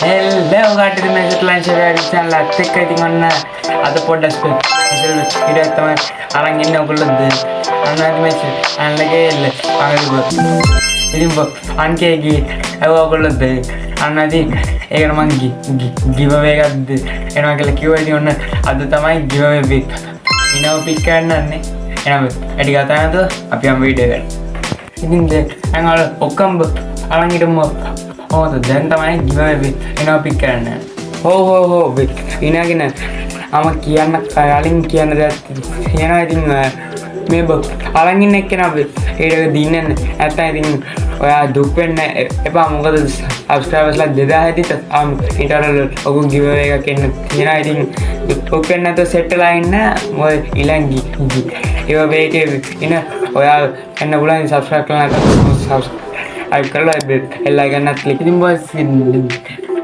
Hello guys, this is Lance channel. Take it on other podcast. Video තමයි අරන් ඉන්නේ ඔයගොල්ලෝ අන්නත් මේක අන්නගේ අරගෙන ඉතින් අන්කේගේ ඒව ඔයගොල්ලෝ අන්නදී ඒකට මං give away එකක් එනවා කියලා කිව්වා ඉතින් ඔන්න අද තමයි give away pick ඉනව pick කරන්නන්නේ එහෙනම් වැඩි කතා නැතුව අපි යමු වීඩියෝ එකට ඉතින් දැන් අර ඔක්කොම අරන් ඉදමු දැන් තමයි give away pick ඉනව pick කරන්න හෝ ඉනාගෙන අම කියන්න කලින් කියන්න දෙයක් තියෙනවා ඉතින් මේ අරන් ඉන්න එක්කෙනා ඒක දින්නේ නැත්නම් ඉතින් ඔයා දුක් වෙන්න එපා මොකද සබ්ස්ක්‍රයිබර්ස්ලා 2000 හිටියත් ඊටවල ඔගොන් give away එකක් එන්න තියෙනවා ඉතින් දුක් වෙන්න නැතුව සෙට් වෙලා ඉන්න මොකද ඊළඟ ඒ වගේ ඉන්න ඔයා එන්න පුළුවන් සබ්ස්ක්‍රයිබ් කරලා නැත්නම් සබ්ස්ක්‍රයිබ් කරලා එල්ලා ගන්නත් ක්ලික් ඉතින් බොස්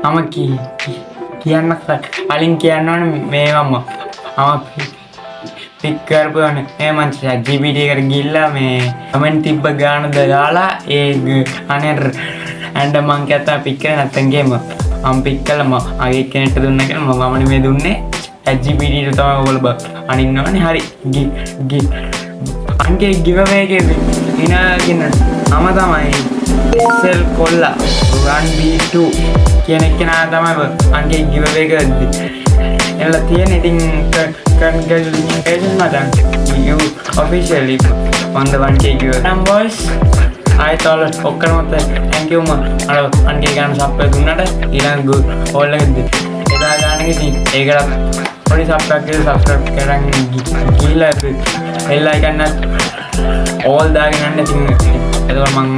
අම කියන්න කලින් කියන්න ඕනේ මේවම පික් කරපුවානේ මේ මං GPT එකට ගිහිල්ලා මේ කමෙන්ට් තිබ්බ ගාන දාලා ඒ අනේ ඇන්ඩ මං කතා පික් කරේ නැත්නම් ගේම මම පික් කළා මම ආගේ කෙනෙක්ට දුන්නා කියලා මම මේ දුන්නේ GPT ට තමයි ඔයගොල්ලෝ අනින්න ඕනේ හරි අන්ගේ giveaway එකේ ඉනාගෙන මම තමයි සෙල් කොල්ලා 1B2 කියන කෙනා තමයි අන්ගේ giveaway එක එලා තියෙන ඉතින් congratulations madam you officially won the 1K giveaway boys I thought ඔක්කොම thank you අර අන්ගේ ගන්න සප්පේ දුන්නට ඊළඟ ඕල් එකද එදා ගන්න ඉතින් ඒකට පොඩි subscribe කරන් ගිහලා එල්ලා ගන්නත් all දාගෙන යන්න ඉතින් එතකොට මම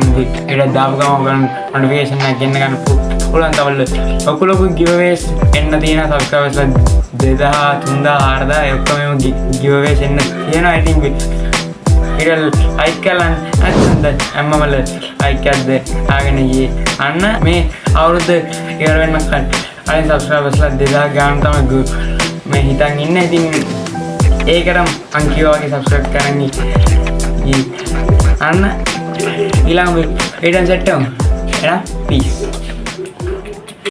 ඊට දාපු ගමන් notification එක ගෙන්න ගන්න පුළුවන් තවල ඔක්කොලොකු giveaways එන්න තියෙන subscribers 2000 3000 4000 ඔක්කොම giveaways එන්න තියෙනවා ඉතින් ඊට like කරලා නැත්නම් අම්මමල like එකක්ද ආගෙන ගියේ අන්න මේ අවුරුද්ද ඉවර වෙන්න කලින් අනිත් subscribers 2000 ගාන තමයි මේ හිතන් ඉන්නේ ඉතින් ඒකටම මං කිව්වා වගේ subscribe කරන්න අන්න ඊළඟ වීඩියෝ සෙට් එකම එහෙනම් peace